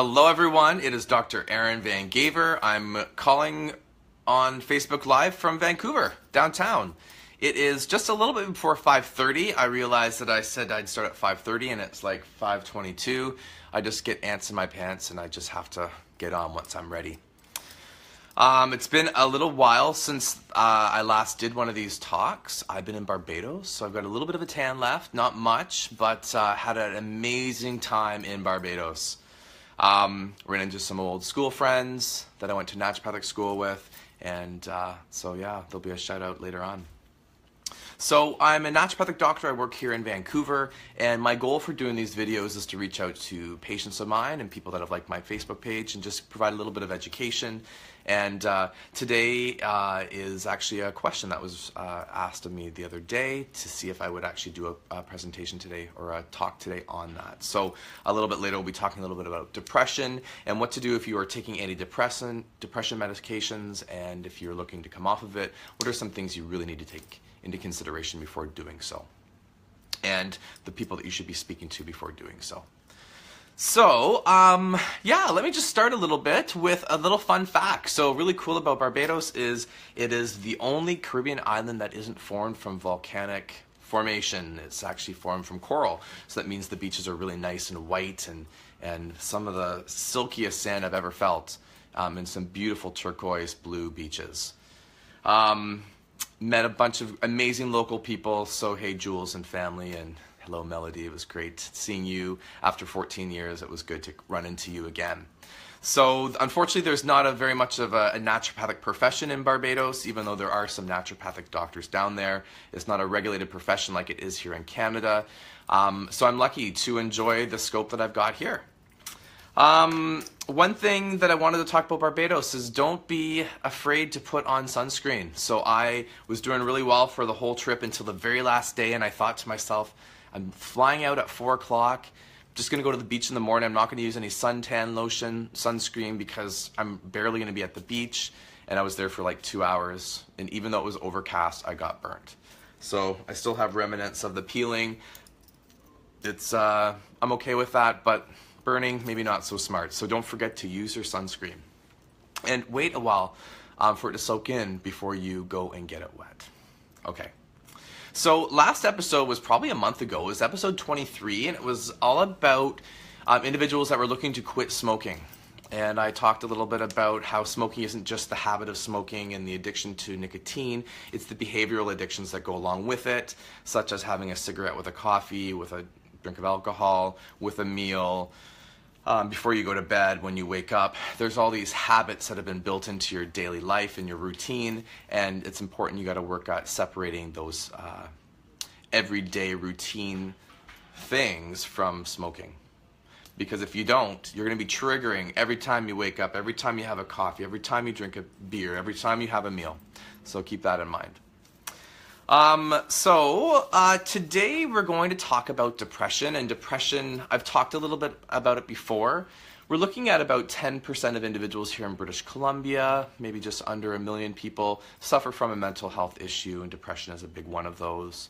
Hello everyone, it is Dr. Aaron Van Gaver. I'm calling on Facebook Live from Vancouver, downtown. It is just a little bit before 5:30. I realized that I said I'd start at 5:30 and it's like 5:22. I just get ants in my pants and I just have to get on once I'm ready. It's been a little while since I last did one of these talks. I've been in Barbados, so I've got a little bit of a tan left, not much, but had an amazing time in Barbados. Ran into some old school friends that I went to naturopathic school with, and so yeah, there'll be a shout out later on. So I'm a naturopathic doctor. I work here in Vancouver, and my goal for doing these videos is to reach out to patients of mine and people that have liked my Facebook page and just provide a little bit of education. And today is actually a question that was asked of me the other day to see if I would actually do a presentation today or a talk today on that. So a little bit later we'll be talking a little bit about depression and what to do if you are taking antidepressant, depression medications, and if you're looking to come off of it, what are some things you really need to take into consideration before doing so, and the people that you should be speaking to before doing so. So, yeah, let me just start a little bit with a little fun fact. So really cool about Barbados is it is the only Caribbean island that isn't formed from volcanic formation. It's actually formed from coral. So that means the beaches are really nice and white and some of the silkiest sand I've ever felt, and some beautiful turquoise blue beaches. Met a bunch of amazing local people, so hey Jules and family, and hello Melody, it was great seeing you after 14 years. It was good to run into you again. So unfortunately there's not very much of a naturopathic profession in Barbados, even though there are some naturopathic doctors down there. It's not a regulated profession like it is here in Canada. So I'm lucky to enjoy the scope that I've got here. One thing that I wanted to talk about Barbados is don't be afraid to put on sunscreen. So I was doing really well for the whole trip until the very last day, and I thought to myself, I'm flying out at 4 o'clock, just going to go to the beach in the morning. I'm not going to use any suntan lotion, sunscreen, because I'm barely going to be at the beach, and I was there for like 2 hours, and even though it was overcast, I got burnt. So I still have remnants of the peeling. It's I'm okay with that, but burning, maybe not so smart. So don't forget to use your sunscreen. And wait a while for it to soak in before you go and get it wet. Okay. So last episode was probably a month ago. It was episode 23, and it was all about individuals that were looking to quit smoking. And I talked a little bit about how smoking isn't just the habit of smoking and the addiction to nicotine. It's the behavioral addictions that go along with it, such as having a cigarette with a coffee, with a drink of alcohol, with a meal, before you go to bed, when you wake up. There's all these habits that have been built into your daily life and your routine, and it's important you got to work at separating those everyday routine things from smoking. Because if you don't, you're going to be triggering every time you wake up, every time you have a coffee, every time you drink a beer, every time you have a meal. So keep that in mind. Today we're going to talk about depression, and depression, I've talked a little bit about it before. We're looking at about 10% of individuals here in British Columbia, maybe just under 1 million people, suffer from a mental health issue, and depression is a big one of those.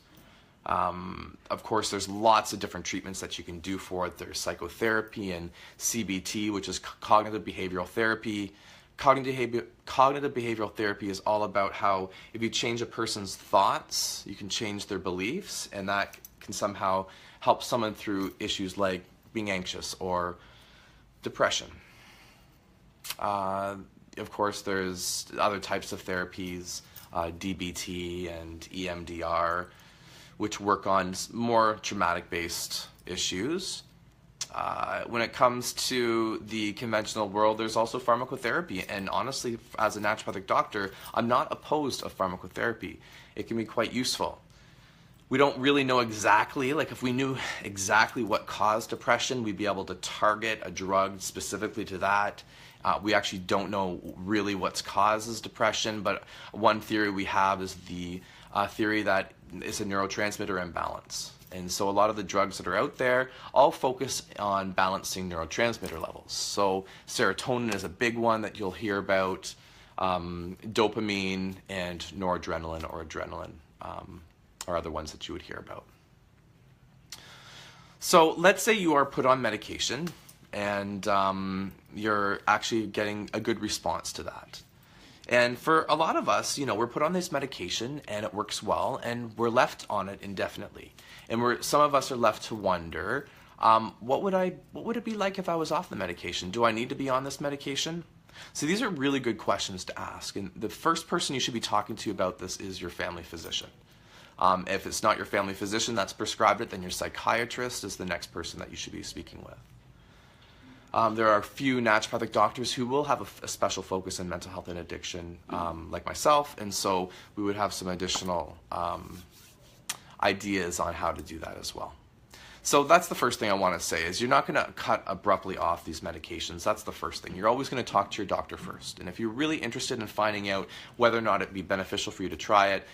Of course, there's lots of different treatments that you can do for it. There's psychotherapy and CBT, which is cognitive behavioral therapy. Cognitive behavioral therapy is all about how if you change a person's thoughts, you can change their beliefs, and that can somehow help someone through issues like being anxious or depression. Of course, there's other types of therapies, DBT and EMDR, which work on more traumatic-based issues. When it comes to the conventional world, there's also pharmacotherapy, and honestly, as a naturopathic doctor, I'm not opposed to pharmacotherapy. It can be quite useful. We don't really know exactly, like if we knew exactly what caused depression, we'd be able to target a drug specifically to that. We actually don't know really what causes depression, but one theory we have is the theory that it's a neurotransmitter imbalance. And so a lot of the drugs that are out there all focus on balancing neurotransmitter levels. So serotonin is a big one that you'll hear about, dopamine and noradrenaline or adrenaline are other ones that you would hear about. So let's say you are put on medication and you're actually getting a good response to that. And for a lot of us, we're put on this medication and it works well, and we're left on it indefinitely. And some of us are left to wonder, what would it be like if I was off the medication? Do I need to be on this medication? So these are really good questions to ask. And the first person you should be talking to about this is your family physician. If it's not your family physician that's prescribed it, then your psychiatrist is the next person that you should be speaking with. There are a few naturopathic doctors who will have a special focus in mental health and addiction, like myself, and so we would have some additional ideas on how to do that as well. So that's the first thing I want to say, is you're not going to cut abruptly off these medications. That's the first thing. You're always going to talk to your doctor first. And if you're really interested in finding out whether or not it'd be beneficial for you to try it,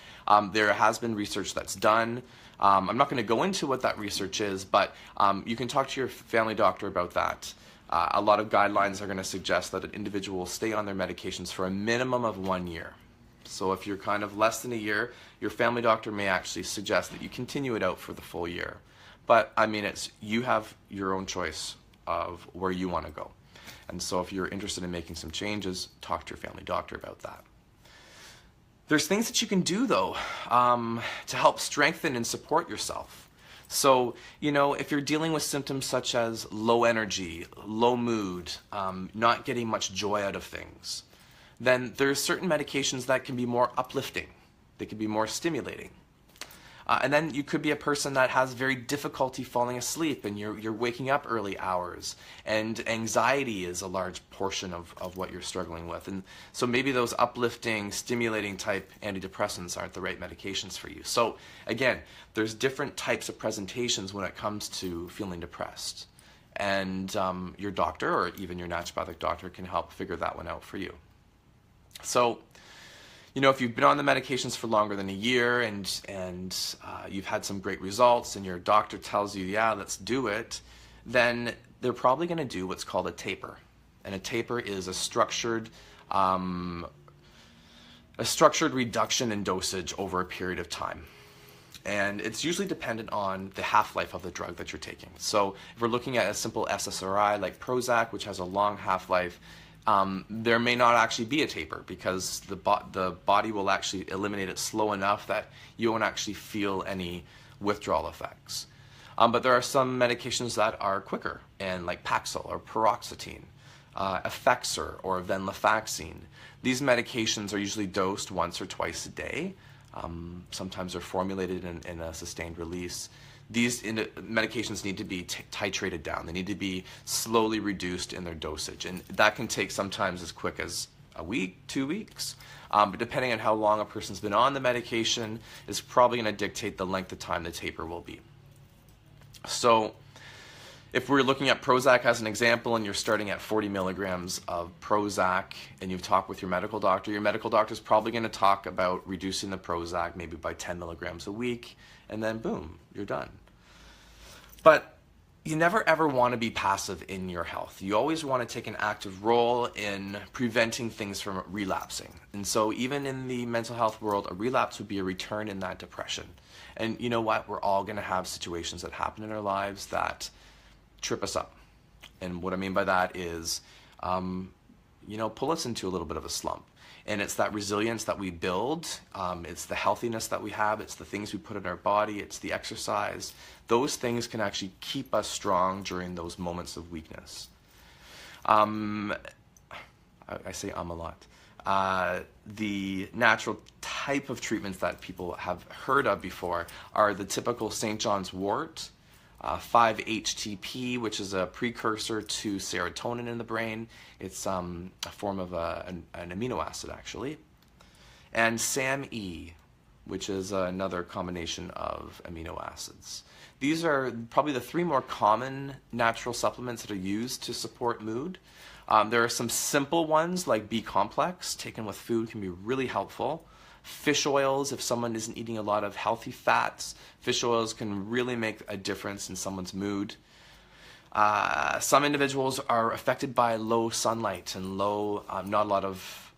there has been research that's done. I'm not going to go into what that research is, but you can talk to your family doctor about that. A lot of guidelines are going to suggest that an individual will stay on their medications for a minimum of 1 year. So if you're kind of less than a year, your family doctor may actually suggest that you continue it out for the full year. But I mean, you have your own choice of where you want to go. And so if you're interested in making some changes, talk to your family doctor about that. There's things that you can do, though, to help strengthen and support yourself. So, if you're dealing with symptoms such as low energy, low mood, not getting much joy out of things, then there's certain medications that can be more uplifting. They can be more stimulating. And then you could be a person that has very difficulty falling asleep, and you're waking up early hours, and anxiety is a large portion of what you're struggling with. And so maybe those uplifting, stimulating type antidepressants aren't the right medications for you. So again, there's different types of presentations when it comes to feeling depressed. And your doctor, or even your naturopathic doctor, can help figure that one out for you. So, if you've been on the medications for longer than a year and you've had some great results and your doctor tells you, yeah, let's do it, then they're probably going to do what's called a taper. And a taper is a structured reduction in dosage over a period of time. And it's usually dependent on the half-life of the drug that you're taking. So if we're looking at a simple SSRI like Prozac, which has a long half-life, there may not actually be a taper, because the body will actually eliminate it slow enough that you won't actually feel any withdrawal effects. But there are some medications that are quicker, and like Paxil or paroxetine, Effexor or venlafaxine. These medications are usually dosed once or twice a day. Sometimes they're formulated in a sustained release. These medications need to be titrated down. They need to be slowly reduced in their dosage. And that can take sometimes as quick as a week, 2 weeks. But depending on how long a person's been on the medication is probably going to dictate the length of time the taper will be. So if we're looking at Prozac as an example, and you're starting at 40 milligrams of Prozac, and you've talked with your medical doctor is probably going to talk about reducing the Prozac maybe by 10 milligrams a week, and then boom, you're done. But you never ever want to be passive in your health. You always want to take an active role in preventing things from relapsing. And so even in the mental health world, a relapse would be a return in that depression. And you know what? We're all going to have situations that happen in our lives that trip us up. And what I mean by that is, pull us into a little bit of a slump. And it's that resilience that we build, it's the healthiness that we have, it's the things we put in our body, it's the exercise. Those things can actually keep us strong during those moments of weakness. I say a lot. The natural type of treatments that people have heard of before are the typical St. John's wort, 5-HTP, which is a precursor to serotonin in the brain. It's a form of an amino acid, actually. And SAMe, which is another combination of amino acids. These are probably the three more common natural supplements that are used to support mood. There are some simple ones like B-complex, taken with food, can be really helpful. Fish oils, if someone isn't eating a lot of healthy fats, fish oils can really make a difference in someone's mood. Some individuals are affected by low sunlight and not a lot of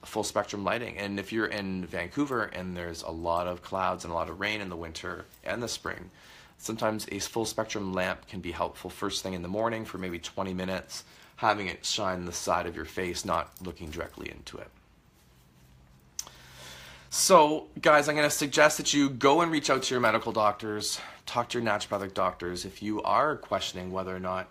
full spectrum lighting. And if you're in Vancouver and there's a lot of clouds and a lot of rain in the winter and the spring, Sometimes a full spectrum lamp can be helpful first thing in the morning for maybe 20 minutes, having it shine the side of your face, not looking directly into it. So, guys, I'm going to suggest that you go and reach out to your medical doctors, talk to your naturopathic doctors if you are questioning whether or not,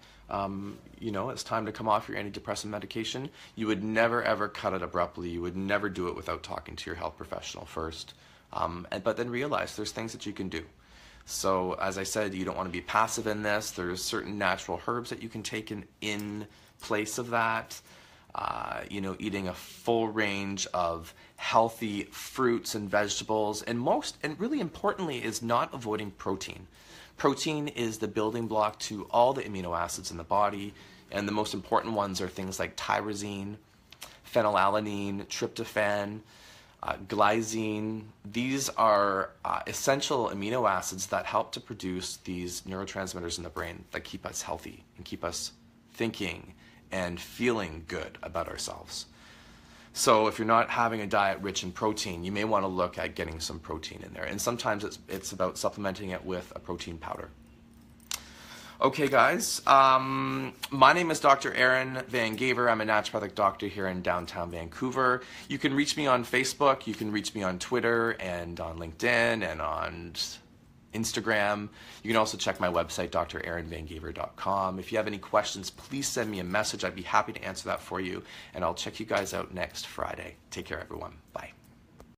it's time to come off your antidepressant medication. You would never, ever cut it abruptly. You would never do it without talking to your health professional first. But then realize there's things that you can do. So, as I said, you don't want to be passive in this. There's certain natural herbs that you can take in place of that. Eating a full range of healthy fruits and vegetables, and really importantly is not avoiding protein. Protein is the building block to all the amino acids in the body, and the most important ones are things like tyrosine, phenylalanine, tryptophan, glycine. These are essential amino acids that help to produce these neurotransmitters in the brain that keep us healthy and keep us thinking and feeling good about ourselves. So if you're not having a diet rich in protein, you may want to look at getting some protein in there. And sometimes it's about supplementing it with a protein powder. Okay, guys, my name is Dr. Aaron Van Gaver. I'm a naturopathic doctor here in downtown Vancouver. You can reach me on Facebook, you can reach me on Twitter and on LinkedIn and on Instagram. You can also check my website, draaronvangaver.com. If you have any questions, please send me a message. I'd be happy to answer that for you, and I'll check you guys out next Friday. Take care, everyone. Bye.